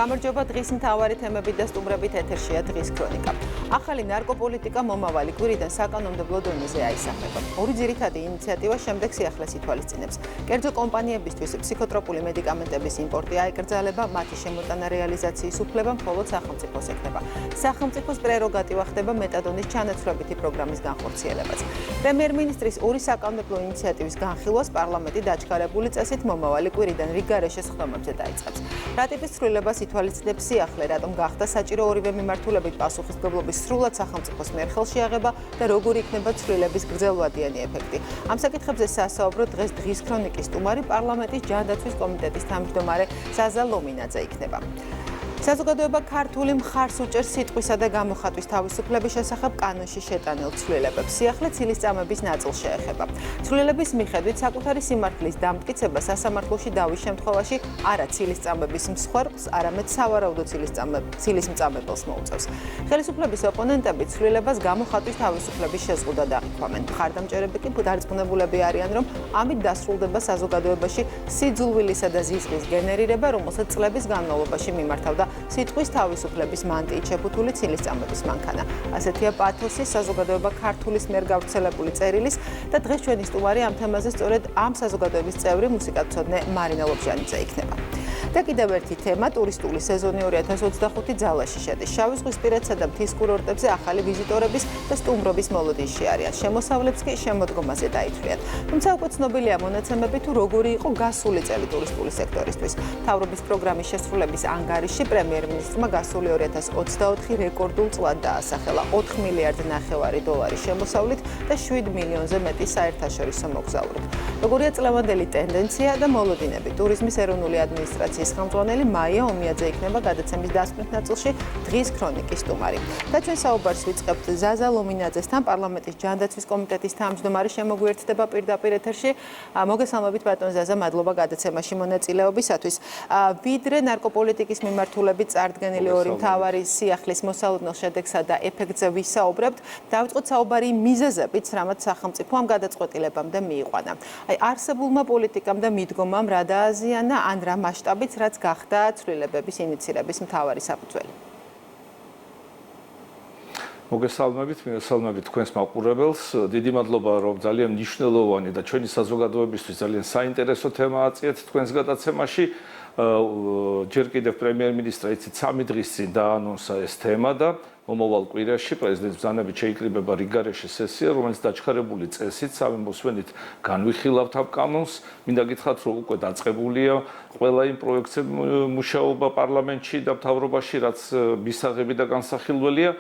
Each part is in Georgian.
გამარჯობა დღის მთავარი თემები და სტუმრებით ეთერშია დღის ქრონიკა. ახალი ნარკოპოლიტიკა მომავალი კვირიდან საკანონმდებლო დონეზე აისახება. ორი ძირითადი ინიციატივა შემდეგ სიახლეს ითვალისწინებს. კერძო კომპანიებისთვის ფსიქოტროპული მედიკამენტების იმპორტი აეკრძალება, მათი შემოტანა რეალიზაციის უფლება მხოლოდ სახელმწიფოს ექნება. სახელმწიფოს პრეროგატივა ხდება მეტადონის ჩანაცვლებითი პროგრამის განხორციელებაც. პრემიერ-მინისტრის ორი საკანონმდებლო ინიციატივის განხილვას პარლამენტი დაჩქარებული წესით მომავალი კვირიდან რიგ გარეშე სხდომებზე დაიწყებს. რატიფის ცვლილებას ითვალისწინებს სიახლე, რატომ გახდა საჭირო ორივე მიმართულებით პასუხისმგებლობის სრულად სახელმწიფოს მიერ ხელში აღება და როგორი იქნება ცვლილების გრძელვადიანი ეფექტი. ამ საკითხებზე სასაუბრო დღის ქრონიკის სტუმარი პარლამენტის ჯანდაცვის კომიტეტის თავმჯდომარე ზაზა ლომინაძე იქნება. საზოგადოება ქართული მხარს უჭერს სიტყვისა და გამოხატვის თავისუფლების შესახებ კანონში შეტანილ ცვლილებებს. სიახლე ცილისწამების ნაწილს შეეხება. ცვლილების მიხედვით საკუთარი სიმართლის დამტკიცება სასამართლოში დავის შემთხვევაში არა ცილისწამების მსხვერპლს, არამედ სავარაუდო ცილისმწამებელს მოუწევს. ხელისუფლების ოპონენტები ცვლილებას გამოხატვის თავისუფლების შეზღუდვად აღიქვამენ. მხარდამჭერები კი დარწმუნებულები არიან, რომ ამით დასრულდება საზოგადოებაში სიძულვილისა და ზიზღის გენერირება, რომელსაც წლების განმავლობაში მიმართავდა სიტყვის თავისუფლების მანტიით შეფუთული ცილისწამების მანქანა. ასეთია პათოსი საზოგადოება ქართულის მიერ გავრცელებული წერილის და დღეს ჩვენი სტუმარი ამ თემაზე სწორედ ამ საზოგადოების წევრი მუსიკათმცოდნე მარინა ლობჟანიძე იქნება. და კიდევ ერთი თემა, ტურისტული სეზონი 2025 ძალაში შედის. შავი ზღვისპირეთსა და მთის კურორტებზე ახალი ვიზიტორების და სტუმრობის მოლოდინში არიან. შემოსავლებს კი შემოდგომაზე დაითვლიან. თუმცა უკვე ცნობილია მონაცემები თუ როგორი იყო გასული წელი ტურისტული სექტორისთვის. მთავრობის პროგრამის შესრულების ანგარიშში პრემიერ-მინისტრმა გასული 2024 რეკორდულ წლად დაასახელა 4 მილიარდ ნახევარი დოლარი შემოსავლით და 7 მილიონზე მეტი საერთაშორისო მოგზაურით. როგორია წლევანდელი ტენდენცია და მოლოდინები? ტურიზმის ეროვნული ადმინისტრაციის ხელმძღვანელი მაია ომიაძე იქნება გადაცემის დასკვნით ნაწილში დღის ქრონიკის სტუმარი. და ჩვენ საუბარს ვიწყებთ ზაზა ლომინაძესთან, პარლამენტის ჯანდაცვის კომიტეტის თავმჯდომარე შემოგვიერთდება პირდაპირ ეთერში. მოგესალმებით ბატონ ზაზა, მადლობა გადაცემაში მონაწილეობისათვის. ვიდრე ნარკოპოლიტიკის მიმართულებით წარდგენილი ორი მთავარი სიახლის მოსალოდნელ შედეგსა და ეფექტზე ვისაუბრებთ, დავიწყოთ საუბარი მიზეზებით, რამაც სახელმწიფო ამ გადაწყვეტილებამდე მიიყვანა. არსებულმა პოლიტიკამ და მიდგომამ რა დააზიანა, ან რა მასშტაბით, რაც გახდა ცვლილებების ინიცირების მთავარი საფუძველი. მოგესალმებით თქვენს მაყურებელს. დიდი მადლობა, რომ ძალიან მნიშვნელოვანი და ჩვენი საზოგადოებისთვის ძალიან საინტერესო თემა აწიეთ თქვენს გადაცემაში. ჯერ კიდევ პრემიერ-მინისტრმა იცით 3 დღის წინ დაანონსა ეს თემა და მომავალ კვირაში პრეზიდენტის ბრძანებით შეიკრიბება რიგ გარეშე სესია, რომელიც დაჩქარებული წესით სამი მოსვენით განვიხილავთ ამ კანონს. მინდა გითხრათ, რომ უკვე დაწყებულია ყველა იმ პროექტზე მუშაობა პარლამენტში და მთავრობაში, რაც მისაღები და განსახილველია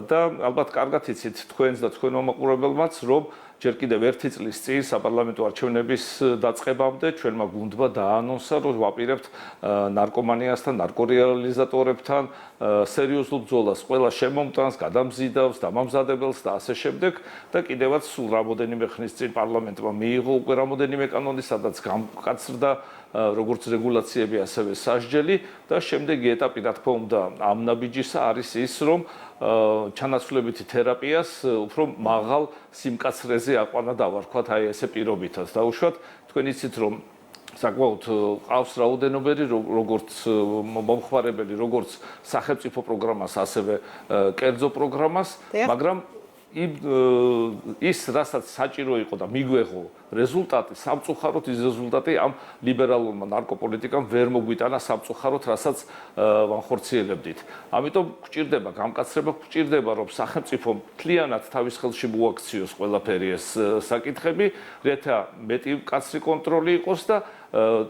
და ალბათ კარგად იცით თქვენს და თქვენ მომაყურებელმაც, რომ ჯერ კიდევ ერთი წლის წინ საპარლამენტო არჩევნების დაწყებამდე ჩვენმა გუნდმა დაანონსა, რომ ვაპირებთ ნარკომანიასთან, ნარკორეალიზატორებთან სერიოზულ ბრძოლას, ყველა შემომტანს, გადამზიდავს, დამამზადებელს და ასე შემდეგ და კიდევაც სულ რამოდენიმე ხნის წინ პარლამენტმა მიიღო უკვე რამოდენიმე კანონი, სადაც გამკაცრდა როგორც რეგულაციები, ასევე სასჯელი და შემდეგი ეტაპი, რა თქმა უნდა, ამ ნაბიჯისა არის ის, რომ ჩანაცვლებითი თერაპიას უფრო მაღალ სიმკაცრეზე აყვანა დავარქვათ, აი ესე პირობითად დაუშვათ. თქვენ იცით, რომ საკმაოდ ყავს რაოდენობერი როგორც მომხმარებელი, როგორც სახელმწიფო პროგრამას, ასევე კერძო პროგრამას, მაგრამ ის რასაც საჭირო იყო და მიგვეღო რეზულტატი, სამწუხაროდ ის რეზულტატი ამ ლიბერალურმა ნარკოპოლიტიკამ ვერ მოგვიტანა სამწუხაროდ, რასაც ვანხორციელებდით. ამიტომ გვჭირდება გამკაცრება, გვჭირდება, რომ სახელმწიფო მთლიანად თავის ხელში მოაქციოს ყველაფერი ეს საკითხები, რათა მეტი მკაცრი კონტროლი იყოს და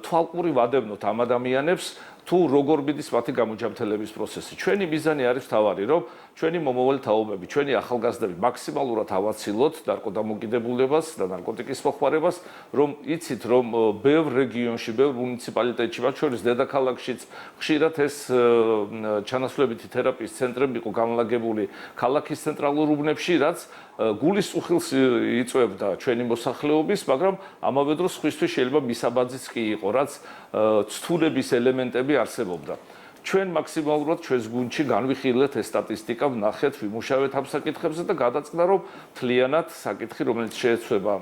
თვალყური ვადევნოთ ამ ადამიანებს თუ როგორ მიდის მათი გამოჯამთელების პროცესი. ჩვენი მიზანი არის თავარი, რომ ჩვენი მომავალი თაობები, ჩვენი ახალგაზრდები მაქსიმალურად ავაცილოთ ნარკოდამოკიდებულებას და ნარკოტიკის მოხმარებას, რომ იცით, რომ ბევრ რეგიონში, ბევრ მუნიციპალიტეტში, მათ შორის დედაქალაქშიც ხშირად ეს ჩანაცვლებითი თერაპიის ცენტრები იყო განლაგებული ქალაქის ცენტრალურ უბნებში, რაც გულის უხილს იწვევდა ჩვენი მოსახლეობის, მაგრამ ამავე დროს სხვისთვის შეიძლება მისაბაძიც კი იყო, რაც ცთურების ელემენტები არსებობდა. ჩვენ მაქსიმალურად ჩვენს გუნდში განვიხილეთ ეს სტატისტიკა, ვნახეთ, ვიმუშავეთ ამ საკითხებზე და გადაწყდა, რომ მთლიანად საკითხი, რომელიც შეეცვება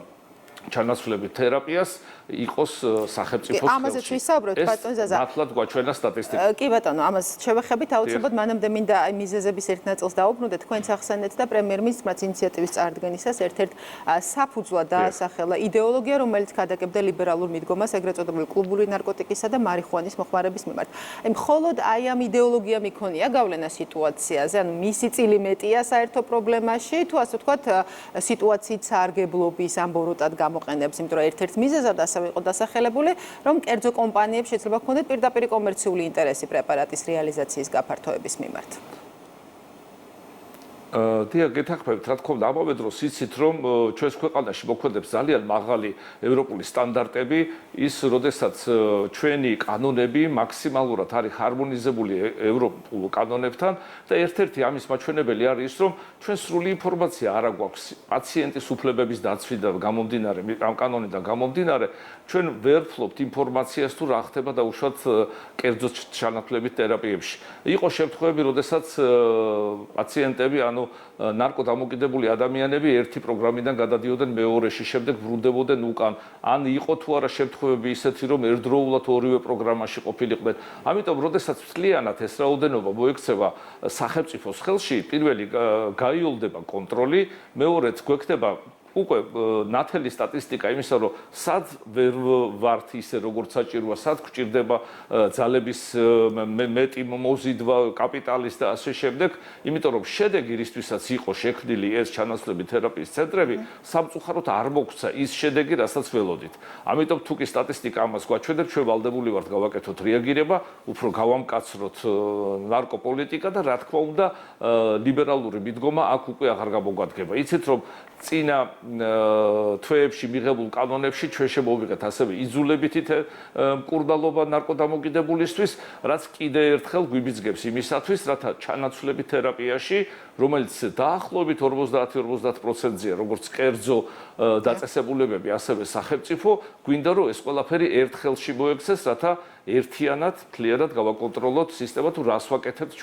ჩანაცვლებით თერაპიას იყოს სახელმწიფოს ხელში. ამაზეც ვისაუბრებთ, ბატონ ზაზა. მართლად გვაჩვენა სტატისტიკა. კი ბატონო, ამას შევეხებით აუცილებლად მანამდე მინდა აი მიზეზების ერთ ნაწილს დაუბრუნდეთ. თქვენც ახსენეთ და პრემიერ-მინისტრმა ინიციატივის წარდგენისას ერთ-ერთ საფუძვლად დაასახელა იდეოლოგია, რომელიც გადაგებდა ლიბერალურ მიდგომას, ეგრეთ წოდებული კლუბური ნარკოტიკისა და მარიხუანის მოხმარების მიმართ. აი მხოლოდ აი ამ იდეოლოგიამ იქონია გავლენა სიტუაციაზე, ანუ მისი წილი მეტია საერთო პრობლემაში, თუ ასე ვთქვათ, სიტუაციით სარგებლობის ამბოროტად გამოყენებს, იმიტომ რომ ერთ-ერთ მიზეზად ასევე იყო დასახელებული, რომ კერძო კომპანიებს შეიძლება ჰქონდეთ პირდაპირ კომერციული ინტერესი პრეპარატის რეალიზაციის გაფართოების მიმართ. დიახ, გეთანხმებით, რა თქმა უნდა, ამავე დროს იცით, რომ ჩვენს ქვეყანაში მოქმედებს ძალიან მაღალი ევროპული სტანდარტები, ის, როდესაც ჩვენი კანონები მაქსიმალურად არის ჰარმონიზებული ევროპულ კანონებთან და ერთ-ერთი ამის მაჩვენებელი არის ის, რომ ჩვენ სრული ინფორმაცია არ აქვს პაციენტის უფლებების დაცვიდან გამომდინარე, ამ კანონიდან გამომდინარე, ჩვენ ვერ ვფლობთ ინფორმაციას თუ რა ხდება დაუშვათ კერძო ჩანაცვლებით თერაპიებში. იყო შემთხვევები, როდესაც პაციენტები ნარკოდამოკიდებული ადამიანები ერთი პროგრამიდან გადადიოდნენ მეორეში, შემდეგ ბრუნდებოდნენ უკან. ან იყო თუ არა შემთხვევები ისეთი, რომ ერთდროულად ორივე პროგრამაში ყოფილიყვნენ. ამიტომ, როდესაც მთლიანად ეს რაოდენობა მოექცევა სახელმწიფოს ხელში, პირველი გაიოლდება კონტროლი, მეორედ გვექნება უკვე ნათელი სტატისტიკა იმისა, რომ სად ვერ ვართ ისე როგორც საჭიროა, სად გვჭირდება ძალების მეტი მოზიდვა, კაპიტალის და ასე შემდეგ, იმიტომ რომ შედეგი რისთვისაც იყო შექმნილი ეს ჩანაცვლები თერაპიის ცენტრები, სამწუხაროდ არ მოგვცა ის შედეგი, რასაც ველოდით. ამიტომ თუ კი სტატისტიკა ამას გვაჩვენებს, ჩვენ ვალდებული ვართ გავაკეთოთ რეაგირება, უფრო გავამკაცროთ ნარკოპოლიტიკა და რა თქმა უნდა, ლიბერალური მიდგომა აქ უკვე აღარ გამოგვადგება. იცით რომ წინა თვეებში მიღებულ კანონებში ჩვენ შემოვიღეთ ასევე იძულებითი მკურნალობა ნარკოდამოკიდებულისთვის, რაც კიდე ერთხელ გვიბიძგებს იმისათვის, რათა ჩანაცვლები თერაპიაში, რომელიც დაახლოებით 50-50%-ია, როგორც კერძო დაწესებულებები, ასევე სახელმწიფო, გვინდა რომ ეს ყველაფერი ერთ ხელში მოექცეს, რათა ერთიანად, მთლიანად გავაკონტროლოთ სისტემა თუ რას ვაკეთებთ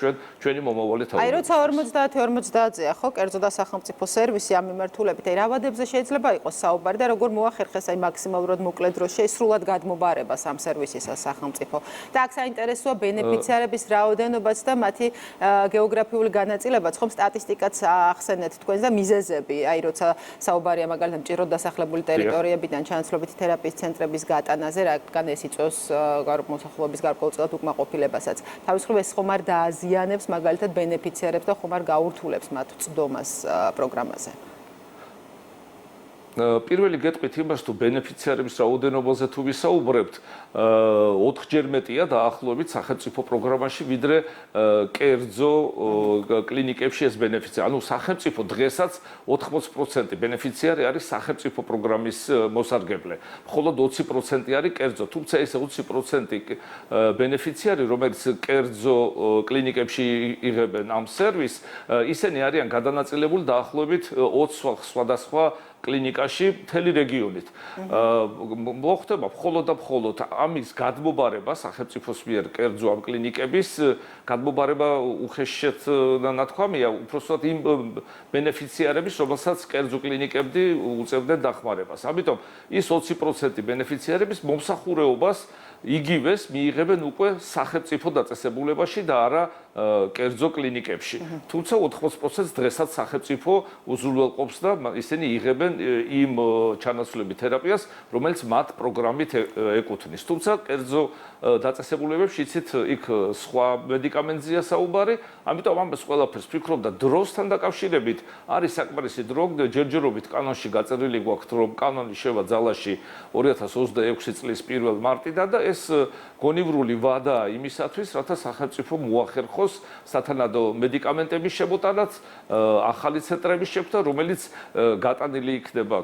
ჩვენი მომავალი თავი. აი როცა 50-50-ზე ხო, კერძო და სახელმწიფო სერვისი ამ მიმართულებით, აი რა ვადებზე შეიძლება იყოს საუბარი და როგორ მოახერხეს აი მაქსიმალურად მოკლე დროში სრულად გადმობარებას ამ სერვისისას სახელმწიფო. და აქ საინტერესოა ბენეფიციარების რაოდენობაც და მათი გეოგრაფიული განაწილებაც, ხომ სტატისტიკაც ახსენეთ თქვენ და მიზეზები, აი როცა საუბარია მაგალითად მჭიროდ დასახლებული ტერიტორიებიდან ჩანაცვლებითი თერაპიის ცენტრების გატანაზე, რადგან ეს იწვევს მოსახლეობის გარკვეულწილად უკმაყოფილებასაც. თავისუფლად ეს ხომ არ დააზიანებს მაგალითად ბენეფიციარებს და ხომ არ გაურთულებს მათ წდომას პროგრამაზე. პირველი გეტყვით იმას, თუ ბენეფიციარების რაოდენობაზე თუ ვისაუბრებთ, 4-ჯერ მეტია დაახლოებით სახელმწიფო პროგრამაში, ვიდრე კერძო კლინიკებში ეს ბენეფიციარი. ანუ სახელმწიფო დღესაც 80% ბენეფიციარი არის სახელმწიფო პროგრამის მოსარგებლე. მხოლოდ 20% არის კერძო, თუმცა ეს 20% ბენეფიციარი, რომელიც კერძო კლინიკებში იღებენ ამ სერვისს, ისინი არიან გადანაწილებული დაახლოებით 20 სხვადასხვა კლინიკაში მთელი რეგიონით. მოხდება მხოლოდ და მხოლოდ ამის გადმობარება სახელმწიფოს მიერ კერძო ამ კლინიკების გადმობარება უხეშად ნათქვამია, უпроსტად იმ ბენეფიციარების, რომელსაც კერძო კლინიკები უწევდნენ დახმარებას. ამიტომ ის 20% ბენეფიციარების მომსახურეობას იგივეს მიიღებენ უკვე სახელმწიფო დაწესებულებაში და არა კერძო კლინიკებში. თუმცა 80%-ს დღესაც სახელმწიფო უზრუნველყოფს და ისინი იღებენ იმ ჩანაცვლებით თერაპიას, რომელიც მათ პროგრამით ეკუთვნის. თუმცა კერძო დაწესებულებებში იცით, იქ სხვა მედიკამენტზეა საუბარი, ამიტომ ამას ყველაფერს ვფიქრობ და დროსთან დაკავშირებით არის საკმარისი დრო, ჯერჯერობით კანონში გაწერილი გვაქვს, რომ კანონი შევა ძალაში 2026 წლის 1 მარტიდან და ეს გონივრული ვადაა იმისათვის, რათა სახელმწიფო მოახერხოს სათანადო მედიკამენტების შემოტანაც, ახალი ცენტრების შექმნა, რომელიც გატანილი იქნება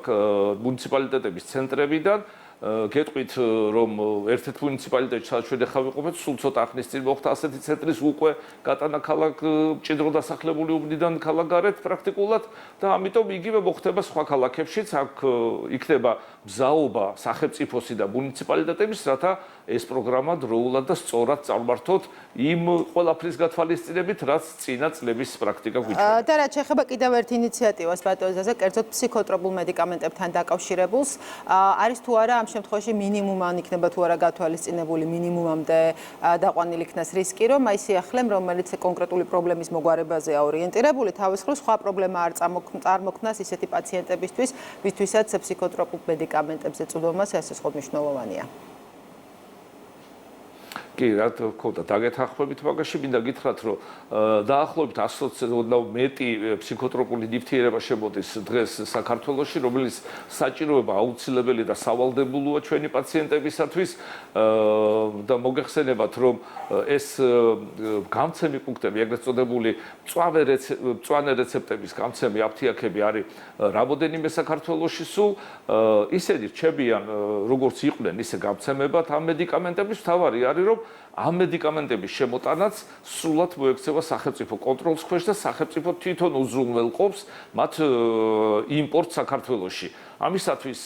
მუნიციპალიტეტების ცენტრებიდან გეტყვით რომ ერთ-ერთ მუნიციპალიტეტში სადაც ჩვენ ახლა ვიყოფეთ, სულ ცოტა ხნის წინ მოხდა ასეთი ცენტრის უკვე გატანა ქალაქ მჭიდრო დასახლებული უბნიდან ქალაქ გარეთ პრაქტიკულად და ამიტომ იგივე მოხდება სხვა ქალაქებშიც, აქ იქნება მზაობა სახელმწიფოსი და მუნიციპალიტეტების, რათა ეს პროგრამა დროულად და სწორად წარმართოთ იმ ყველაფრის გათვალისწინებით, რაც წინა წლების პრაქტიკა გვიჩვენა. და რაც შეეხება კიდევ ერთ ინიციატივას ბატონ ზაზა, კერძოდ ფსიქოტროპულ მედიკამენტებთან დაკავშირებულს, არის თუ არა ამ შემთხვევაში მინიმუმად იქნება თუ არა გათვალისწინებული მინიმუმამდე დაყვანილი იქნას რისკი, რომ აი სიახლემ, რომელიც კონკრეტული პრობლემის მოგვარებაზეა ორიენტირებული, თავის მხრივ სხვა პრობლემა არ წარმოქმნას ისეთი პაციენტებისთვის, ვისთვისაც ფსიქოტროპულ მედიკამენტებზე წვდომა სასწაულს მნიშვნელოვანია. კი, რა თქმა უნდა, დაგეთანხმებით მაგაში, მინდა გითხრათ, რომ დაახლოებით 120-დან მეტი ფსიქოტროპული ნივთიერება შემოდის დღეს საქართველოში, რომელიც საჭიროება აუცილებელი და სავალდებულოა ჩვენი პაციენტებისათვის და მოგეხსენებათ, რომ ეს გამცემი პუნქტები, ეგრეთ წოდებული მწვანე რეცეპტების გამცემი აფთიაქები არის რამოდენიმე საქართველოში სულ, ისინი რჩებიან, როგორც იყვნენ, ისე გამცემებად ამ მედიკამენტების, თავარი არის, რომ ამ მედიკამენტების შემოტანაც სრულად მოექცევა სახელმწიფო კონტროლის ქვეშ და სახელმწიფო თვითონ უზრუნველყოფს მათ იმპორტს საქართველოში. ამისათვის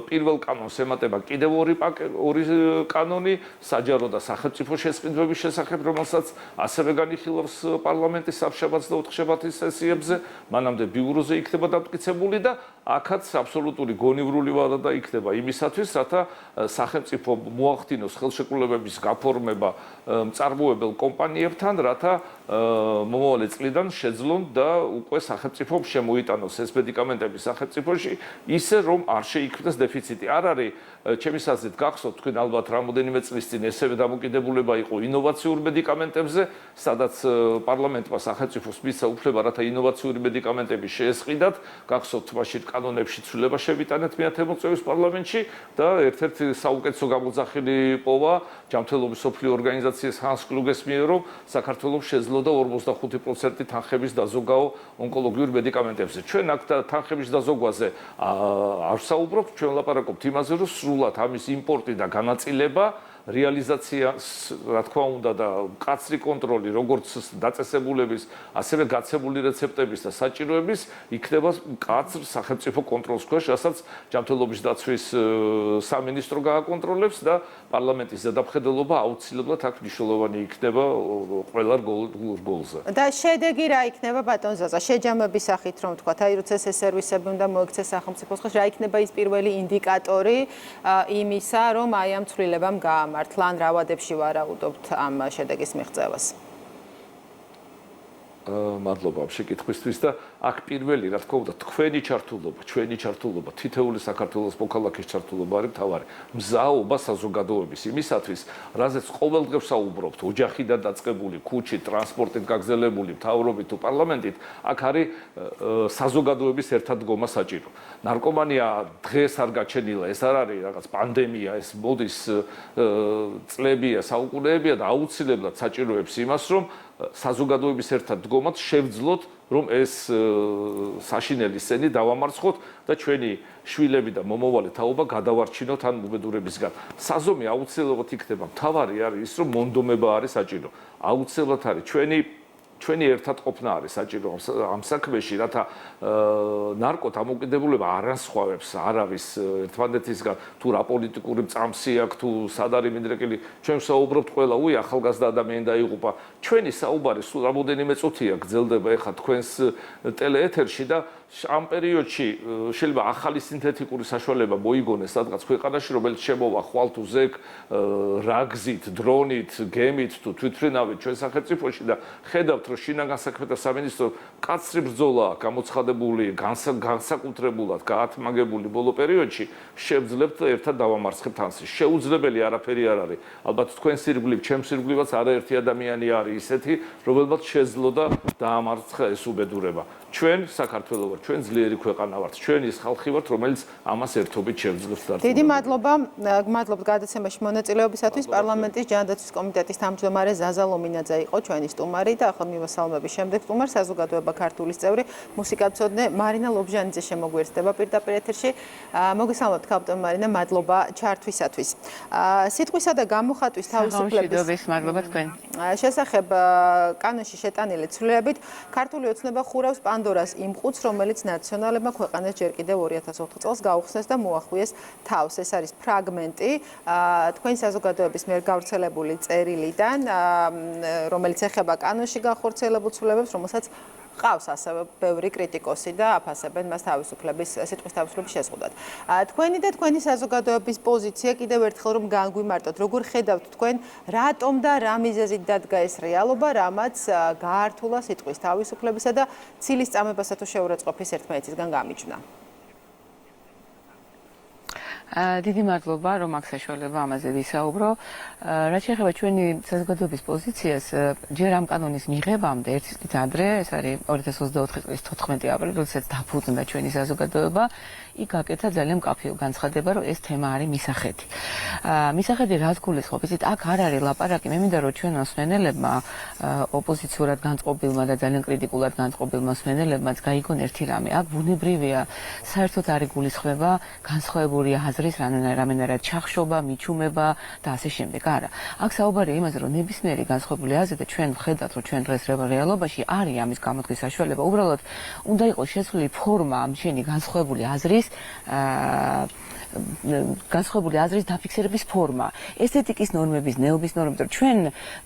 პირველ კანონს ემატება კიდევ ორი კანონი საჯარო და სახელმწიფო შესყიდვების შესახებ, რომელსაც ასევე განიხილავს პარლამენტის სამშაბათს და ოთხშაბათის სესიებზე, მანამდე ბიუროზე იქნება დამტკიცებული და აქაც აბსოლუტური გონივრული ვადა იქნება იმისათვის, რათა სახელმწიფო მოახდინოს ხელშეკრულებების გაფორმება მწარმოებელ კომპანიებთან, რათა მომავალი წლიდან შეძლონ და უკვე სახელმწიფომ შემოიტანოს ეს მედიკამენტები სახელმწიფოში, ისე რომ არ შეიქმნას დეფიციტი. არ არის ჩემი საზრით გახსოვთ თქვენ ალბათ რამოდენიმე წლის წინ ესევე დამოკიდებულება იყო ინოვაციურ მედიკამენტებზე, სადაც პარლამენტმა სახელმწიფოს მისცა უფლება, რათა ინოვაციური მედიკამენტები შეესყიდათ, გახსოვთ მაშინ კანონებში ცვლილება შევიტანეთ მე-10 მოწვევის პარლამენტში და ერთ-ერთი საუკეთესო გამოძახილი პოვა ჯანმრთელობის მსოფლიო ორგანიზაციის ჰანს კლუგეს მიერ, რომ საქართველოს შეძლოდა 45% თანხების დაზოგაო ონკოლოგიურ მედიკამენტებზე. ჩვენ აქ თანხების დაზოგვაზე არ საუბრობთ, ჩვენ ლაპარაკობთ იმაზე, რომ სრულად ამის იმპორტი და განაწილება რეალიზაცია, რა თქმა უნდა და მკაცრი კონტროლი, როგორც დაწესებულების, ასევე გაცემული რეცეპტების და საჭიროების იქნება მკაცრ სახელმწიფო კონტროლის ქვეშ, რასაც ჯანმრთელობის დაცვის სამინისტრო გააკონტროლებს და პარლამენტის ზედამხედველობა აუცილებლად აქ მნიშვნელოვანი იქნება ყველა რგოლზე. და შედეგი რა იქნება ბატონ ზაზა? შეჯამების სახით რომ თქვა, აი როცა ეს სერვისები უნდა მოექცეს სახელმწიფოს ხელში, რა იქნება ის პირველი ინდიკატორი იმისა, რომ აი ამ ცვლილებამ გაამართლა, ან რა ვადებში ვარაუდობთ ამ შედეგის მიღწევას? მადლობა ამ შეკითხვისთვის და აქ პირველი, რა თქმა უნდა, თქვენი ჩართულობა, ჩვენი ჩართულობა, თითოეული საქართველოს მოქალაქის ჩართულობა არის მთავარი. მზაობა საზოგადოების იმისათვის, რაზეც ყოველდღე ვსაუბრობთ, ოჯახიდან დაწყებული, ქუჩით, ტრანსპორტით გაგზელებული, მთავრობით თუ პარლამენტით, აქ არის საზოგადოების ერთადგომა საჭირო. ნარკომანია დღეს არ გაჩენილა, ეს არ არის რაღაც პანდემია, ეს მოდის წლებია, საუკუნეებია და აუცილებლად საჭიროებს იმას, რომ საზოგადოების ერთად დგომად შევძლოთ, რომ ეს საშინელი სცენი დავამარცხოთ და ჩვენი შვილები და მომავალი თაობა გადავარჩინოთ ან უბედურებისგან. საზომი აუცილებლად იქნება. მთავარი არის ის, რომ მონდომება არის საჭირო. აუცილებლად არის ჩვენი ერთად ყოფნა არის საჭირო ამ საქმეში, რათა ნარკო დამოკიდებულება არ ასხვავებს არავის ერთმანეთისგან, თუ რა პოლიტიკური წამსი აქვს, თუ სად არის მინდრეკილი. ჩვენ საუბრობთ ყველა, ახალგაზრდა ადამიანი დაიღუპა. ჩვენი საუბარი სულ რამოდენიმე წუთია გრძელდება ეხლა თქვენს ტელეეთერში და ამ პერიოდში შეიძლება ახალი სინთეთიკური საშუალება მოიგონეს სადღაც ქვეყანაში, რომელიც შემოვა ხვალ თუ ზეგ რაგზით, დრონით, გემით თუ თვითმფრინავით ჩვენ სახელმწიფოში და ხედავთ, რომ შინაგან საქმეთა სამინისტრო კაცრი ბრძოლაა გამოცხადებული, განსაკუთრებულად გაათმაგებული ბოლო პერიოდში, შევძლებთ ერთად დავამარცხებთ ანსი. შეუძლებელი არაფერი არ არის. ალბათ თქვენს ირგვლივ, ჩემს ირგვლივაც არაერთი ადამიანი არის ისეთი, რომელმაც შეძლო და დაამარცხა ეს უბედურება. ჩვენ საქართველოს ჩვენ ძლიერი ქვეყანა ვართ, ჩვენ ის ხალხი ვართ, რომელიც ამას ერთობით შევძლებს და დიდი მადლობა, გმადლობთ გადაცემაში მონაწილეობისათვის. პარლამენტის ჯანდაცვის კომიტეტის თავმჯდომარე ზაზა ლომინაძე იყო ჩვენი სტუმარი და ახლა მივასალმები შემდეგ სტუმარს საზოგადოება ქართულის წევრი მუსიკათმცოდნე მარინა ლობჟანიძე შემოგვიერთდება პირდაპირ ეთერში. მოგესალმებთ კაპიტან მარინა, მადლობა ჩართვისათვის. სიტყვისა და გამოხატვის თავისუფლების მადლობა თქვენ. შესახებ კანონში შეტანილი ცვლილებით ქართული ოცნება ხურავს პანდორას იმ ყუთს, რომელიც ნაციონალებმა ქვეყანას ჯერ კიდევ 2004 წელს გაუხსნეს და მოახვიეს თავს. ეს არის ფრაგმენტი თქვენი საზოგადოების მიერ გავრცელებული წერილიდან, რომელიც ეხება კანონში განხორციელებულ ცვლილებებს, რომელსაც ყავს ასევე ბევრი კრიტიკოსი და აფასებენ მას სიტყვის თავისუფლების შეზღუდვად. თქვენი და თქვენი საზოგადოების პოზიცია კიდევ ერთხელ რომ განგვიმარტოთ, როგორ ხედავთ თქვენ, რატომ და რა მიზეზით დადგა ეს რეალობა, რამაც გაართულა სიტყვის თავისუფლებისა და ცილის წამებასა თუ შეურაცხყოფის ერთმანეთისგან გამიჯვნა? დიდი მადლობა, რომ აქ საშუალება ამაზე ვისაუბრო. რაც შეეხება ჩვენი საზოგადოების პოზიციას, ჯერ ამ კანონის მიღებამდე ერთი წლით ადრე, ეს არის 2024 წლის 14 აპრილი, როდესაც დაფუძნდა ჩვენი საზოგადოება, იქ აკეთა ძალიან მკაფიო განცხადება, რომ ეს თემა არის მისახედი. მისახედი რაც გულისხმობს, იცით, აქ არ არის ლაპარაკი, მე მინდა რომ ჩვენ მსმენელებმა, ოპოზიციურად განწყობილმა და ძალიან კრიტიკულად განწყობილმა მსმენელებმაც გაიგონ ერთი რამე. აქ ბუნებრივია, საერთოდ არ იგულისხმება განსხვავებული აზრის რამენერად ჩახშობა, მიჩუმება და ასე შემდეგ. არა. აქ საუბარია იმაზე, რომ ნებისმიერი განსხვავებული აზრი და ჩვენ ვხედავთ, რომ ჩვენ დღეს რეალობაში არის ამის გამოთქმის საშუალება. უბრალოდ უნდა იყოს შეცვლილი ფორმა ამ შენი განსხვავებული აზრის განსხვავებული აზრის დაფიქსირების ფორმა, ესთეტიკის ნორმების, ნეობის ნორმების, რომ ჩვენ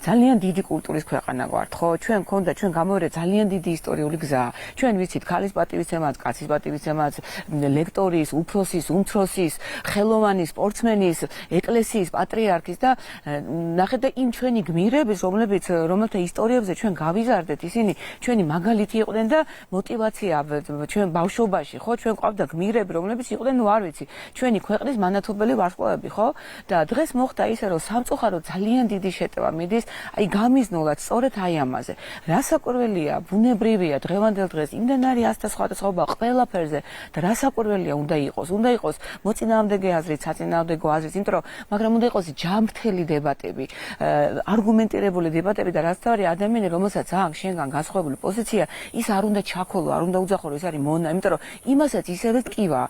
ძალიან დიდი კულტურის ქვეყანა ვართ, ხო? ჩვენ გამოვიდა ძალიან დიდი ისტორიული გზა. ჩვენ ვიცით ქალის პატივისცემაც, კაცის პატივისცემაც, ლექტორის, უფროსის, უმცროსის, ხელოვანის, სპორტსმენის, ეკლესიის, პატრიარქის და ნახეთ და იმ ჩვენი გმირების, რომელთა ისტორიებზე ჩვენ გავიზარდეთ, ისინი ჩვენი მაგალითი იყვნენ და მოტივაცია ჩვენ ბავშვობაში, ხო? ჩვენ ყავდა გმირები, რომლებიც იყვნენ, არ ვიცი, ჩვენი ქვეყნის მანათობელი ვარსკვლავები, ხო? და დღეს მოხდა ისე, რომ სამწუხაროდ ძალიან დიდი შეტევა მიდის, აი გამიზნულად სწორედ აი ამაზე. რასაკვირველია, ბუნებრივია, დღევანდელ დღეს იმდენ არის ასთა სხვადასხვა ყველაფერზე და რასაკვირველია უნდა იყოს მოწინააღმდეგე აზრით, საწინააღმდეგო აზრით, მაგრამ უნდა იყოს ჯანმრთელი დებატები, არგუმენტირებული დებატები და რაც თავი ადამიანი, რომელსაც აქვს შენგან განსხვავებული პოზიცია, ის არ უნდა ჩაქოლო, არ უნდა უძახო, ის არის მონა, იმიტომ რომ იმასაც ისევე ტკივა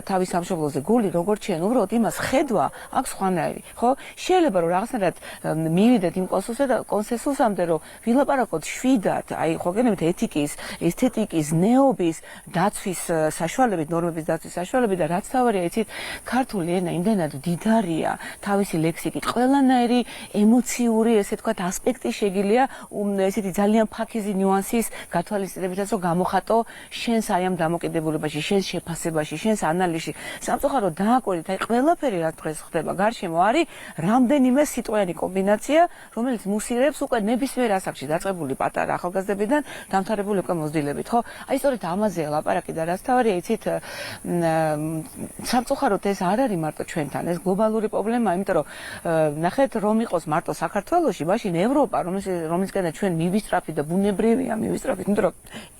თავის სამშობლოზე გული როგორც ჩვენ უბრალოდ იმას ხედვა აქვს სხვანაირი, ხო? შეიძლება რომ რაღაცნაირად მივიდეთ იმ კონსენსუსამდე, რომ ვილაპარაკოთ შვიდად, აი ხო გენებით ეთიკის, ესთეტიკის, ნეობის დაცვის საშუალებით, ნორმების დაცვის საშუალებით და რაც თავარია, იცით, ქართული ენა იმდენად დიდარია, თავისი ლექსიკით, ყველანაირი ემოციური, ესე ვთქვათ, ასპექტი შეგიძლია ესეთი ძალიან ფაქიზი ნიუანსის გათვალისწინებითაც რომ გამოხატო შენს აი ამ დამოკიდებულებაში, შენს შეფასებაში, შენს ანალიზში. სამწუხაროდ დააკვირდით, აი ყველაფერი რაც დღეს ხდება გარშემო არის რამდენიმე სიტყვიანი კომბინაცია, რომელიც მუსირებს უკვე ნებისმიერ ასაკში დაწყებული პატარა ახალგაზრდებიდან დამთავრებული უკვე მოზრდილებით, ხო? აი სწორედ ამაზეა ლაპარაკი და რაც თავარია, იცით, სამწუხაროდ ეს არ არის მარტო ჩვენთან, ეს გლობალური პრობლემაა, იმიტომ რომ ნახეთ, რომ იყოს მარტო საქართველოში, მაშინ ევროპა, რომლისკენ ჩვენ მივისწრაფით და ბუნებრივია მივისწრაფით, იმიტომ რომ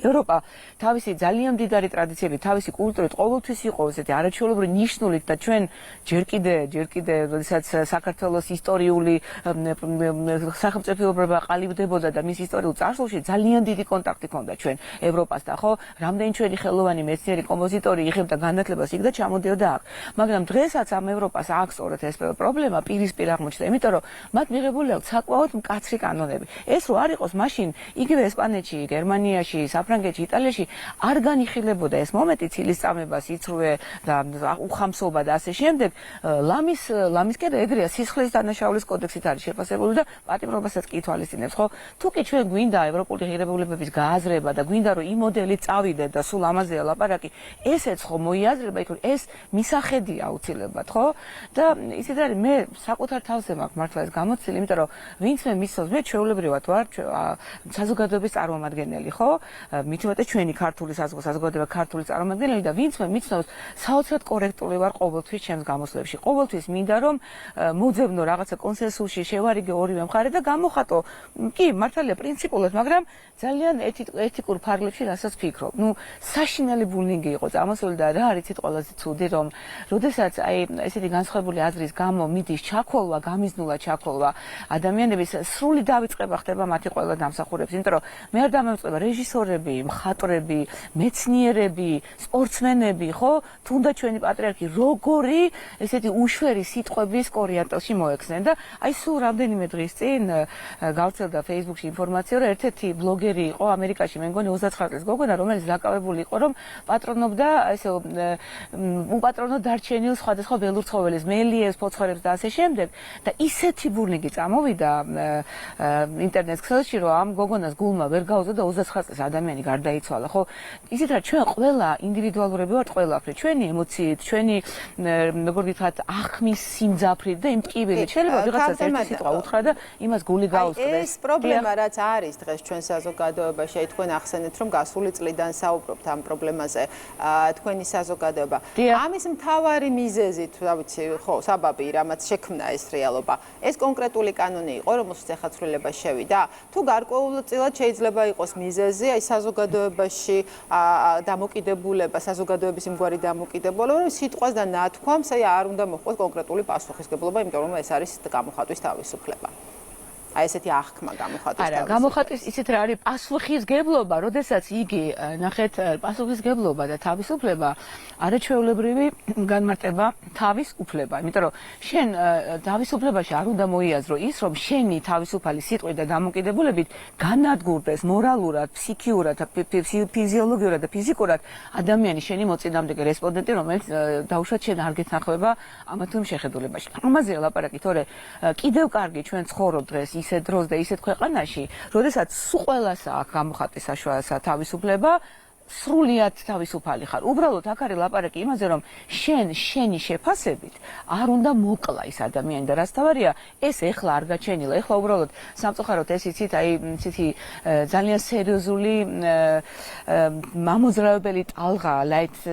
ევროპა თავისი ძალიან მდიდარი ტრადიციებით, თავისი კულტურით ყოველთვის იყო ესეთი არაჩვეულებრივი ნიშნულით და ჩვენ ჯერ კიდე, როდესაც საქართველოს ისტორიული სახელმწიფოებრობა ყალიბდებოდა და მის ისტორიულ წარსულში ძალიან დიდი კონტაქტი ჰქონდა ჩვენ ევროპასთან, ხო? რამდენი ჩვენი ხელოვანი მეცნიერი კომპოზიტორი იღებდა განათლებას იქ და ჩამოდიოდა აქ. მაგრამ დღესაც ამ ევროპას აქვს სწორედ ეს პრობლემა პირისპირ აღმოჩნდა, იმიტომ რომ მათ მიღებული აქვს საკმაოდ მკაცრი კანონები. ეს რო არ იყოს, მაშინ იგივე ესპანეთში, გერმანიაში, საფრანგეთში, იტალიაში არ განიხილებოდა ეს მომენტი ცილის წამება, სიცრუე და უხამსობა და ასე შემდეგ. ლამისკენ ეგრეა, სისხლის დანაშაულის კოდექსით არის შეფასებული და პატიმრობასაც კი ითვალისწინებს, ხო? თუ კი ჩვენ გვინდა ევროპული ღირებულებების გააზრება და გვინდა რომ იმ მოდელით წავიდეთ და სულ ამაზეა ლაპარაკი, ესეც ხო მოიაზრება, იქ ეს მისახედი მცირედი აუცილებლად, ხო? და ისიც არის მე საკუთარ თავზე მაქვს მართლა ეს გამოცილი, იმიტომ რომ ვინც მე მისცემს, მე ჩვეულებრივად ვარ საზოგადოების წარმომადგენელი, ხო? მით უმეტეს ჩვენი ქართული საზოგადოება ქართული წარმომადგენელი და ვინც მე მისცემს, საოცრად კორექტული ვარ ყოველთვის ჩემს გამოსვლებში. ყოველთვის მინდა რომ მოძებნო რაღაცა კონსენსუსში, შევარიგე ორივე მხარე და გამოხატო, კი, მართალია პრინციპულად, მაგრამ ძალიან ეთიკურ ფარგლებში რასაც ვფიქრობ. საშინელი ბულინგი იყო წამოსული და რა არის ყველაზე ცუდი, რომ როდესაც აი ესეთი განსხვავებული აზრის გამო მიდის ჩაქოლვა, გამიზნულა ჩაქოლვა, ადამიანების სრული დავიწყება ხდება მათი ყველა დამსახურების, იმიტომ რომ მე არ დამევწყება რეჟისორები, მხატვრები, მეცნიერები, სპორტსმენები, ხო? თუნდაც ჩვენი პატრიარქი როგორი ესეთი უშვერი სიტყვების კორიატელში მოექცნენ და აი სულ რამდენიმე დღის წინ გავრცელდა Facebook-ში ინფორმაცია, რომ ერთ-ერთი ბლოგერი იყო ამერიკაში, მე მგონი 29 წლის გოგონა, რომელიც დაკავებული იყო, რომ პატროობდა ესე უპატრონო დარჩენილ სხვადასხვა ველურ ცხოველებს, მელიებს, ფოცხვერებს და ასე შემდეგ და ისეთი ბურნიგი წამოვიდა ინტერნეტ ქსელში, რომ ამ გოგონას გულმა ვერ გაუძლო და 29 წლის ადამიანი გარდაიცვალა, ხო? ისიც რა ჩვენ ყველა ინდივიდუალურები ვართ ყველაფრით, ჩვენი ემოციით, ჩვენი როგორ გითხრათ, ახმის სიმძაფრით და იმ ტკივილით. შეიძლება ვიღაცას ერთი სიტყვა უთხრა და იმას გული გაუსწრდეს. ეს პრობლემა რაც არის დღეს ჩვენ საზოგადოებაში, აი თქვენ ახსენეთ, რომ გასული წლიდან საუბრობთ ამ პრობლემაზე, თქვენი საზოგადოება. ამის მთავარი მიზეზი, რა ვიცი, ხო, საბაბი, რამაც შექმნა ეს რეალობა. ეს კონკრეტული კანონი იყო, რომელშიც ახლა ცვლილება შევიდა. თუ გარკვეულწილად შეიძლება იყოს მიზეზი, აი საზოგადოებაში დამოკიდებულება, საზოგადოების იმგვარი დამოკიდებულება, რომ სიტყვას და ნათქვამს აი არ უნდა მოხდეს კონკრეტული პასუხისგებლობა, იმიტომ რომ ეს არის გამოხატვის თავისუფლება. აი ესეთი აღქმა გამოხატვის თავისუფლება. არა, გამოხატვის ისეთ რა არის პასუხისგებლობა, როდესაც იგი ნახეთ პასუხისგებლობა და თავისუფლება არაჩვეულებრივი განმარტება თავისუფლება, იმიტომ რომ შენ თავისუფლებაში არ უნდა მოიაზრო ის, რომ შენი თავისუფალი სიტყვით და დამოკიდებულებით განადგურდეს მორალურად, ფსიქიურად, ფიზიოლოგიურად და ფიზიკურად ადამიანი შენი მოწინააღმდეგე რესპონდენტი, რომელიც დაუშვათ შენ არ გეთანხმება ამა თუ იმ შეხედულებაში. ამაზეა ლაპარაკი, თორე კიდევ კარგი ჩვენ ცხოვრობ დღეს ისეთ დროს და ისეთ ქვეყანაში, როდესაც სულ ყველას აქვს გამოხატვის საშუალება თავისუფლება, სრულიად თავისუფალი ხარ. უბრალოდ აქ არის ლაპარაკი იმაზე, რომ შენი შეფასებით არ უნდა მოკლა ის ადამიანი და რაც თავარია, ეს ეხლა არ გაჩენილა. ეხლა უბრალოდ სამწუხაროდ ეს იცით, აი ცითი ძალიან სერიოზული მამოძრავებელი ტალღა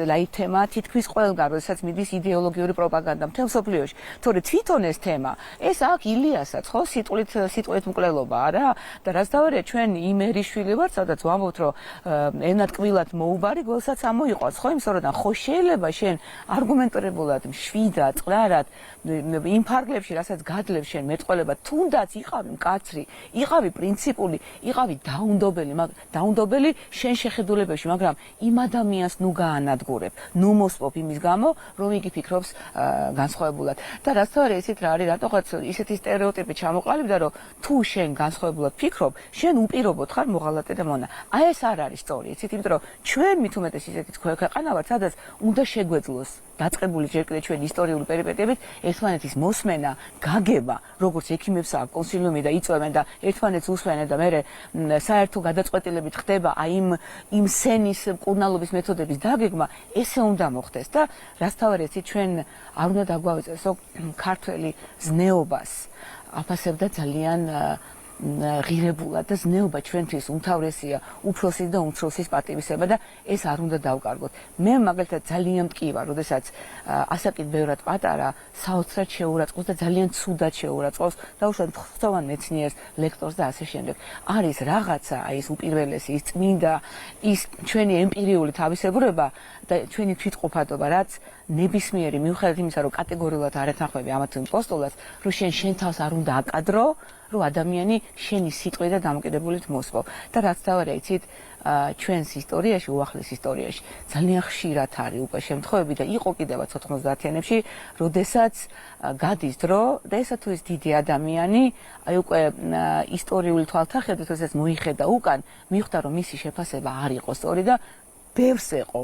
ლაით თემა თითქმის ყველგან, როდესაც მიდის იდეოლოგიური პროპაგანდა მთელ მსოფლიოში. თორე თვითონ ეს თემა, ეს აქ ილიასაც, ხო, სიტყვით მკვლელობა, არა? და რაც თავარია, ჩვენ იმერიშვილი ვართ, სადაც ვამბობთ, რომ ენატკბილად მოუბარი გველსაც ამოიყვანს, ხო, იმსოროდან ხო შეიძლება შენ არგუმენტირებულად, მშვიდად, წყნარად იმ ფარგლებში, რასაც გადლებს შენ მეტყველება, თუნდაც იყავი მკაცრი, იყავი პრინციპული, იყავი დაუნდობელი შენ შეხედულებებში, მაგრამ იმ ადამიანს ნუ გაანადგურებ, ნუ მოსპობ იმის გამო, რომ იგი ფიქრობს განსხვავებულად. და რაც თორე ისეთ რა არის, რატოღაც ისეთი სტერეოტიპი ჩამოყალიბდა, რომ თუ შენ განსხვავებულად ფიქრობ, შენ უპირობოდ ხარ მოღალატე და მონა. აი ეს არ არის სწორი, იცით, იმიტომ რომ ჩვენ მით უმეტეს ისეთი ქვეყანა ვართ, სადაც უნდა შეგვეძლოს დაწყებული ჯერ კიდევ ჩვენ ისტორიული პერიპეტიებით ერთმანეთის მოსმენა, გაგება, როგორც ექიმებს აქვს კონსილიუმი და იწვევენ და ერთმანეთს უსვენენ და მე საერთო გადაწყვეტილებით ხდება აი იმ სენის მკურნალობის მეთოდების დაგეგმა, ესე უნდა მოხდეს და რაც თავარია, ჩვენ არ უნდა დაგვავიწყდეს, რომ ქართველი ზნეობას აფასებდა ძალიან ღირებულად და ზნეობა ჩვენთვის უმთავრესია უფროსის და უმცროსის პატივისცემა და ეს არ უნდა დავკარგოთ. მე მაგალითად ძალიან მტკივარ, როდესაც ასაკით ბევრად პატარა საოცრად შეურაცხყოფს და ძალიან ცუდად შეურაცხყოფს დაუშვათ ხსოვან მეცნიერს, ლექტორს და ასე შემდეგ. არის რაღაცა აი ეს უპირველესი, ის წმინდა, ის ჩვენი ემპირიული თავისებურება და ჩვენი თვითყოფადობა, რაც ნებისმიერი მიუხედავად იმისა, რომ კატეგორიულად არ ეთანხმები ამა თუ იმ პოსტულას, რომ შენ თავს არ უნდა აკადრო, რომ ადამიანი შენი სიტყვით და დამოკიდებულებით მოსპო. და რაც თავარია, იცით, ჩვენს ისტორიაში, უახლეს ისტორიაში ძალიან ხშირად არის უკვე შემთხვევები და იყო კიდევაც 90-იანებში, როდესაც გადის დრო და ესა თუ ის დიდი ადამიანი, აი უკვე ისტორიული თვალთახედვით, როდესაც მოიხედა უკან, მიხვდა რომ მისი შეფასება არ იყო სწორი და ბევრს ეყო,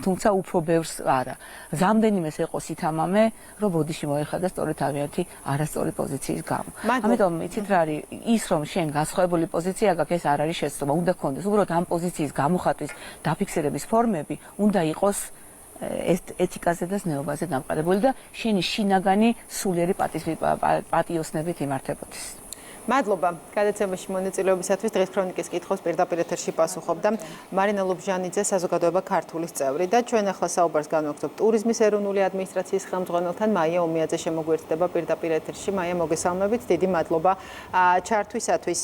თუმცა უფრო ბევრს არა. რამდენიმეს ეყო სითამამე, რომ ბოდიში მოეხადა სწორი თავიანთი არასწორი პოზიციის გამო. ამიტომ იცით რა არის, ის რომ შენ განსხვავებული პოზიცია გაქვს, ეს არ არის შეცდომა, უნდა გქონდეს. უბრალოდ ამ პოზიციის გამოხატვის, დაფიქსირების ფორმები უნდა იყოს ეთიკაზე და ზნეობაზე დამყარებული და შენი შინაგანი სულიერი პატიოსნებით იმართებოდეს. მადლობა გადაცემაში მონაწილეობისათვის. დღეს ქრონიკის კითხავს პირდაპირ ეთერში პასუხობდა მარინა ლობჟანიძე, საზოგადოება ქართულის წევრი და ჩვენ ახლა საუბარს განვაგრძობთ ტურიზმის ეროვნული ადმინისტრაციის ხელმძღვანელთან მაია ომიაძე შემოგვერთდება პირდაპირ ეთერში. მაია, მოგესალმებით, დიდი მადლობა ჩართვისათვის.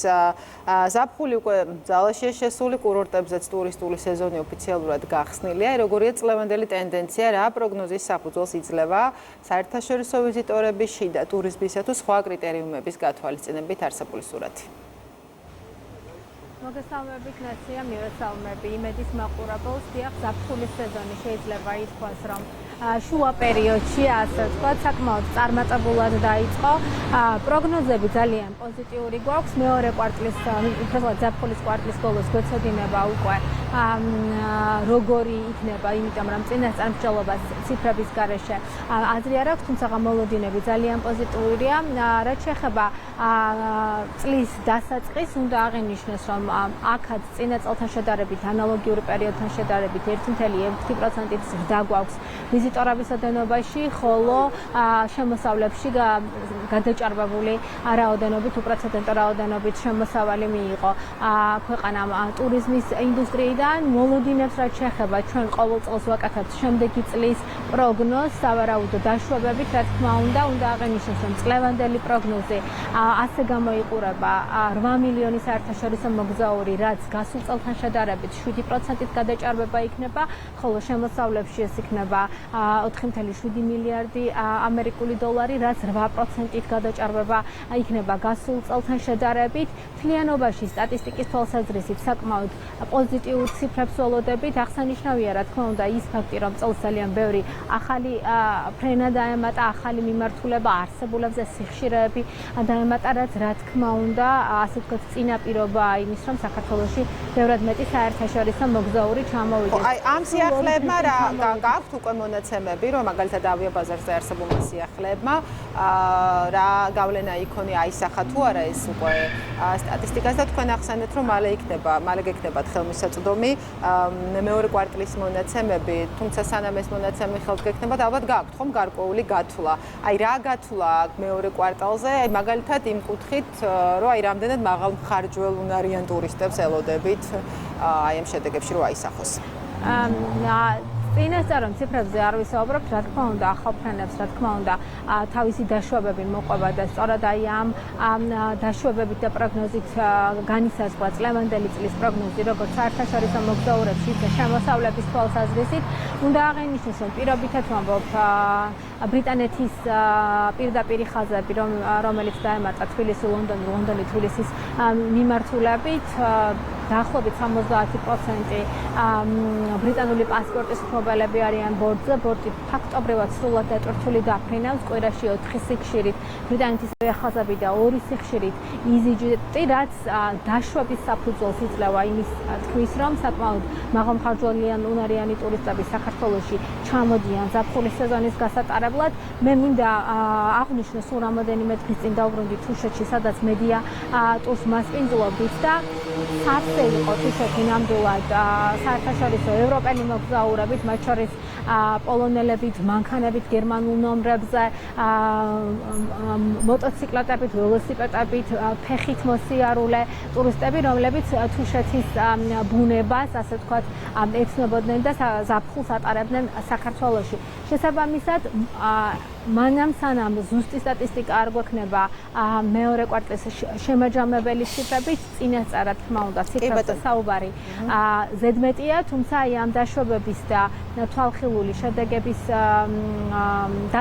ზაფხული უკვე ძალაშია შესული, კურორტებზეც ტურისტული სეზონი ოფიციალურად გახსნილია. როგორია წლევანდელი ტენდენცია, რა პროგნოზის საფუძველს იძლევა საერთაშორისო ვიზიტორების, შიდა ტურიზმისა თუ სხვა კრიტერიუმების გათვალისწინებით არსებული სურათი. მოგესალმებით, ნაცია, მივესალმები იმედის მაყურებელს. დიახ, ზაფხულის სეზონი შეიძლება ითქვას, რომ შუა პერიოდში, ასე ვთქვათ, საკმაოდ წარმატებულად დაიწყო. პროგნოზები ძალიან პოზიტიური გვაქვს. მეორე კვარტლის, უბრალოდ ზაფხულის კვარტლის ბოლოს გვეცოდინება უკვე როგორი იქნება, იმიტომ რომ წინასწარმსჯელობას ციფრების გარეშე აზრი არ აქვს, თუმცა მოლოდინები ძალიან პოზიტიურია. რაც შეეხება წლის დასაწყისს, უნდა აღინიშნოს, რომ აქაც წინა წელთან შედარებით, ანალოგიური პერიოდთან შედარებით 1.1%-ით ზრდა გვაქვს ვიზიტორების ოდენობაში, ხოლო შემოსავლებში გადაჭარბებული რაოდენობით, უპრეცედენტო რაოდენობით შემოსავალი მიიღო ქვეყანამ ტურიზმის ინდუსტრიიდან. მოლოდინებს რაც შეეხება, ჩვენ ყოველ წელს ვაკეთებთ შემდეგი წლის პროგნოზს, სავარაუდო დაშვებებით, რა თქმა უნდა აღინიშნოს, რომ წლევანდელი პროგნოზი ასე გამოიყურება 8 მილიონი საერთაშორისო მოგზაური, რაც გასულ წელთან შედარებით 7%-ით გადაჭარბება იქნება, ხოლო შემოსავლებში ეს იქნება 4.7 მილიარდი ამერიკული დოლარი, რაც 8%-ით გადაჭარბება იქნება გასულ წელთან შედარებით. მთლიანობაში სტატისტიკის თვალსაზრისით საკმაოდ პოზიტიურ ციფრებს ველოდებით. აღსანიშნავია, რა თქმა უნდა, ის ფაქტი, რომ წელს ძალიან ბევრი ახალი ფრენა დაემატა, ახალი მიმართულება არსებულებზე, სიხშირეები დაემატა, რაც რა თქმა უნდა, ასე ვთქვათ, წინაპირობაა იმის, რომ საქართველოში ბევრად მეტი საერთაშორისო მოგზაური ჩამოვიდეს. აი, ამ სიახლეებმა რა გააქვთ უკვე მონაცემები, რომ მაგალითად ავიაბაზარზე არსებულმა სიახლეებმა რა გავლენა იქონია აისახა თუ არა ეს უკვე სტატისტიკას და თქვენ ახსენეთ, რომ მალე გექნებათ ხელმისაწვდომი მეორე კვარტლის მონაცემები, თუმცა სანამ ეს მონაცემები ხელთ გექნებათ, ალბათ გააქვთ ხომ გარკვეული გათვლა. აი, რა გათვლა მეორე კვარტალზე, აი მაგალითად იმ კუთხით, რომ აი რამდენად მაღალ მხარჯველ უნარიან ტურისტებს ელოდებით აი ამ შედეგებში რომ აისახოს. წინასწარ რომ ციფრებზე არ ვისაუბრებთ, რა თქმა უნდა, ახალ ფრენებს, რა თქმა უნდა, თავისი დაშვებები მოყვება და სწორად აი ამ დაშვებებით და პროგნოზით განისაზღვრა წლევანდელი წლის პროგნოზი, როგორც საერთაშორისო მოგზაურებში, ისე შემოსავლების თვალსაზრისით. უნდა აღინიშნოს, რომ პირობითად ვამბობ, ბრიტანეთის პირდაპირი ხაზები, რომელიც დაემატა თბილისი-ლონდონი, ლონდონი-თბილისის მიმართულებით, დაახლოებით 70% ბრიტანული პასპორტის მფლობელები არიან ბორტზე. ბორტი ფაქტობრივად სრულად დატვირთული დაფრინავს, კვირაში 4 სიხშირით ბრიტანეთის ხაზები და 2 სიხშირით EasyJet, რაც დაშვების საფუძველს იძლევა იმის თქმის, რომ საკმაოდ მაღალმხარჯველიანი უნარიანი ტურისტები საქართველოში ჩამოდიან ზაფხულის სეზონის გასატარებლად. მე მინდა აღვნიშნო სულ რამოდენიმე დღის წინ დავბრუნდი თუშეთში, სადაც მედია ტურს მასპინძლობდით და სავსე იყო თუშეთი ნამდვილად საერთაშორისო ევროპელი მოგზაურებით, მათ შორის პოლონელებით, მანქანებით, გერმანულ ნომრებზე, მოტოციკლეტებით, ველოსიპედებით, ფეხით მოსიარულე ტურისტები, რომლებიც თუშეთის ბუნებას, ასე ვთქვათ, ეცნობოდნენ და ზაფხულს ატარებდნენ საქართველოში. შესაბამისად, მანამ სანამ ზუსტი სტატისტიკა არ გვექნება მეორე კვარტლის შემაჯამებელი ციფრებით, წინასწარ რა თქმა უნდა ციფრებზე საუბარი ზედმეტია, თუმცა აი ამ დაშვებების და თვალხილული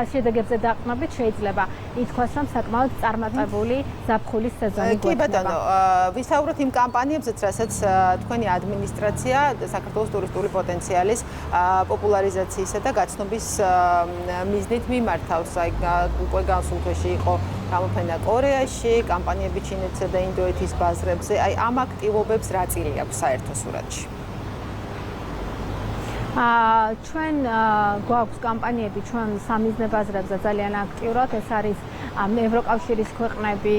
შედეგებზე დაყრდნობით შეიძლება ითქვას, რომ საკმაოდ წარმატებული ზაფხულის სეზონი გვექნება. კი ბატონო, ვისაუბროთ იმ კამპანიებზეც, რასაც თქვენი ადმინისტრაცია საქართველოს ტურისტული პოტენციალის პოპულარიზაციისა და გაცნობის მიზნით მიმართა. აი უკვე გასულ თვეში იყო გამოფენა კორეაში, კამპანიები ჩინეთსა და ინდოეთის ბაზრებზე. აი ამ აქტივობებს რა წილი აქვს საერთო სურათში? ჩვენ გვაქვს კამპანიები ჩვენ სამიზნე ბაზრებზე ძალიან აქტიურად. ეს არის ევროკავშირის ქვეყნები,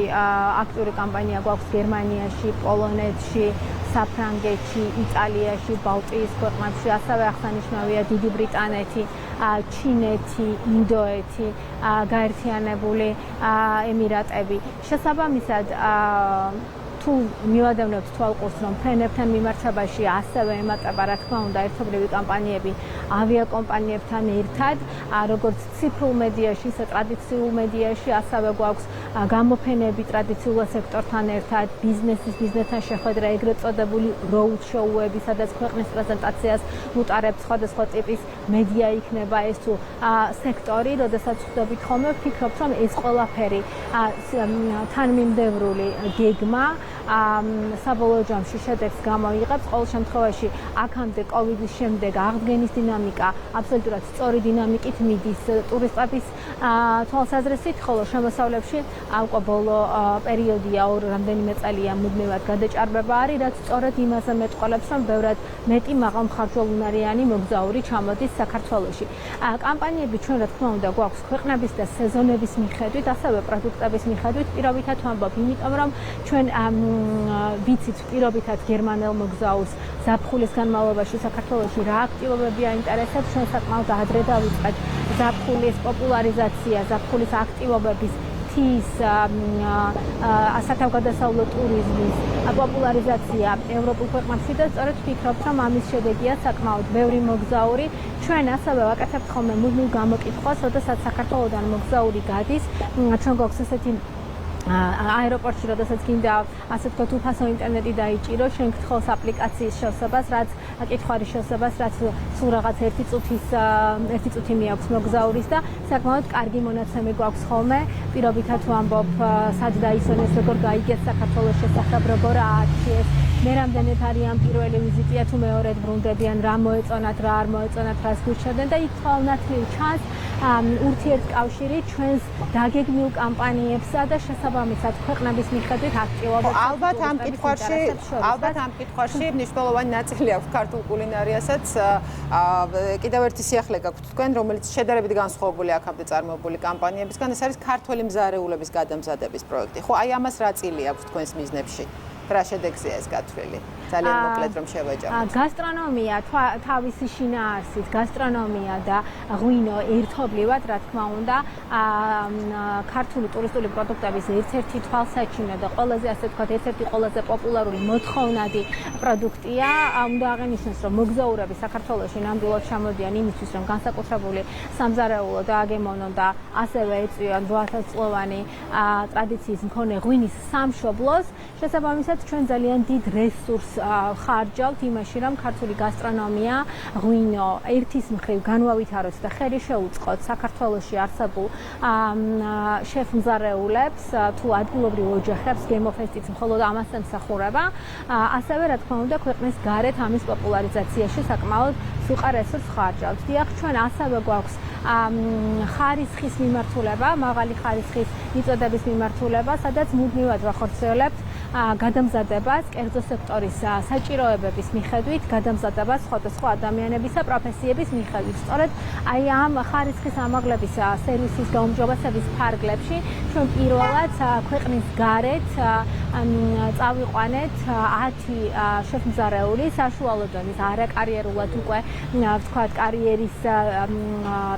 აქტიური კამპანია გვაქვს გერმანიაში, პოლონეთში, საფრანგეთში, იტალიაში, ბალტიის ქვეყნებში, ასევე აღსანიშნავია დიდი ბრიტანეთი, ჩინეთი, ინდოეთი, გაერთიანებული ემირატები. შესაბამისად, თუ მივადევნებთ თვალყურს, რომ ფრენებთან მიმართებაში ასევე ემატება, რა თქმა უნდა, ერთობლივი კამპანიები ავიაკომპანიებთან ერთად, როგორც ციფრულ მედიაში, ისე ტრადიციულ მედიაში, ასევე გვაქვს გამოფენები ტრადიციულ სექტორთან ერთად, ბიზნესთან შეხვედრა, ეგრეთ წოდებული road show-ები, სადაც ქვეყნის პრეზენტაციას უტარებთ სხვადასხვა ტიპის მედია იქნება ეს თუ სექტორი, როდესაც ხვდებით ხოლმე, ვფიქრობთ, რომ ეს ყველაფერი თანმიმდევრული გეგმა საბოლოო ჯამში შედეგს გამოიღებს. ყოველ შემთხვევაში, აქამდე კოვიდის შემდეგ აღდგენის დინამიკა აბსოლუტურად სწორი დინამიკით მიდის ტურისტების თვალსაზრისით, ხოლო შემოსავლებში უკვე ბოლო პერიოდია, რამდენიმე წელია მუდმივად გადაჭარბება არის, რაც სწორედ იმაზე მეტყოლებს, რომ ბევრად მეტი მაღალმხარჯვულუნარიანი მოგზაური ჩამოდის საქართველოში. კამპანიები ჩვენ რა თქმა უნდა გვაქვს ქვეყნების და სეზონების მიხედვით, ასევე პროდუქტების მიხედვით, პირობითად ვამბობ, იმიტომ რომ ჩვენ ვიცით პირობითად გერმანელ მოგზაურს ზაფხულის განმავლობაში საქართველოში რა აქტივობები აინტერესებს, ჩვენ საკმაოდ ადრე დავიწყეთ ზაფხულის პოპულარიზაცია, ზაფხულის აქტივობების სათავგადასავლო ტურიზმის პოპულარიზაცია ევროპულ ქვეყნებში და სწორედ ვფიქრობთ, რომ ამის შედეგია საკმაოდ ბევრი მოგზაური. ჩვენ ასევე ვაკეთებთ ხოლმე მუდმივ გამოკითხვას, როდესაც საქართველოდან მოგზაური გადის, ჩვენ გვაქვს ესეთი აეროპორტში, როდესაც გინდა ასე ვთქვათ, უფასო ინტერნეტი დაიჭირო, შენ გთხოვს აპლიკაციის შევსებას, რაც კითხვარის შევსებას, რაც სულ რაღაც 1 წუთი მიაქვს მოგზაურის და საკმაოდ კარგი მონაცემი გვაქვს ხოლმე. პირობითად ვამბობ, სად დაისვენეს, როგორ გაიგეს საქართველოს შესახებ, როგორ აარჩიეს, მე რამდენად არიან პირველი ვიზიტია თუ მეორედ ბრუნდებიან, რა მოეწონათ, რა არ მოეწონათ, რას გურჩევდნენ და იქ თვალნათლივ ჩანს ურთიერთკავშირი ჩვენს დაგეგმილ კამპანიებსა და შესაბამისად ქვეყნების მიხედვით აქტივობებს. ალბათ ამ კითხვაში მნიშვნელოვანი ნაწილი აქვს ქართულ კულინარიასაც. კიდევ ერთი სიახლე გაქვთ თქვენ, რომელიც შედარებით განსხვავებული აქამდე წარმოებული კამპანიებისგან, ეს არის ქართველი მზარეულების გადამზადების პროექტი. ხო, აი ამას რა წილი აქვს თქვენს მიზნებში? რა შედეგზეა ეს გათვლილი? ძალიან მოკლედ რომ შევაჯამოთ. გასტრონომია თავისი შინაარსით, გასტრონომია და ღვინო ერთობლივად, რა თქმა უნდა, ქართული ტურისტული პროდუქტების ერთ-ერთი თვალსაჩინო და ყველაზე ასე ვთქვათ, ერთ-ერთი ყველაზე პოპულარული მოთხოვნადი პროდუქტია. უნდა აღინიშნოს, რომ მოგზაურები საქართველოში ნამდვილად ჩამოდიან იმისთვის, რომ განსაკუთრებული სამზარეულო დააგემონონ და ასევე ეწვიონ 8000-წლოვანი ტრადიციის მქონე ღვინის სამშობლოს. შესაბამისად, ჩვენ ძალიან დიდ რესურსს ხარჯავთ იმაში, რომ ქართული გასტრონომია, ღვინო ერთის მხრივ განვავითაროთ და ხელი შეუწყოთ საქართველოში არსებულ შეფმზარეულებს თუ ადგილობრივ ოჯახებს, გემოფესტიც მხოლოდ ამას ემსახურება. ასევე რა თქმა უნდა, ქვეყნის გარეთ ამის პოპულარიზაციაში საკმაოდ სუყარ რესურსს ხარჯავთ. დიახ, ჩვენ ასევე გვაქვს ხარისხის მიმართულება, მაღალი ხარისხის მიწოდების მიმართულება, სადაც მუდმივად ვახორციელებთ გადამზადებას, კერძო სექტორის საჭიროებების მიხედვით, გადამზადებას სხვადასხვა ადამიანებისა პროფესიების მიხედვით. სწორედ აი ამ ხარისხის ამაღლების სერვისის გაუმჯობესების ფარგლებში ჩვენ პირველად ქვეყნის გარეთ წავიყვანეთ 10 შეფმზარეული საშუალო დონის არაკარიერულად უკვე ვთქვათ კარიერის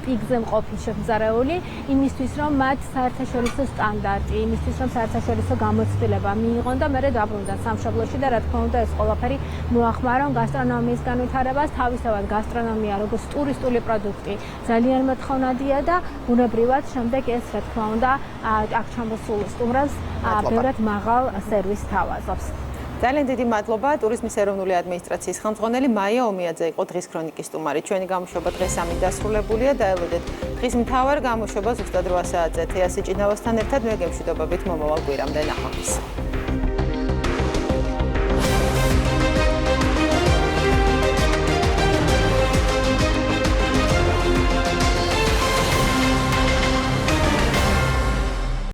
პიკზე მყოფი შეფმზარეული, იმისთვის რომ მათ საერთაშორისო სტანდარტი, იმისთვის რომ საერთაშორისო გამოცდილება მიიღონ და მერე დაბრუნდან სამშობლოში და რა თქმა უნდა ეს ყველაფერი მოახმარონ გასტრონომიის განვითარებას. თავისთავად გასტრონომია როგორც ტურისტული პროდუქტი ძალიან მოთხოვნადია და ბუნებრივად შემდეგ ეს რა თქმა უნდა აქ ჩამოსულ სტუმრებს ბევრად მაღალ სერვისს თავაზობს. ძალიან დიდი მადლობა ტურიზმის ეროვნული ადმინისტრაციის ხელმძღვანელი მაია ომიაძე იყო დღის ქრონიკის სტუმარი. ჩვენი გამოშვება დღეს ამით დასრულებულია. დაელოდეთ დღის მთავარ გამოშვებას ზუსტად 8 საათზე თეასი ჭინავასთან ერთად მე გემშვიდობებით მომავალ კვირამდე ნახვამდის.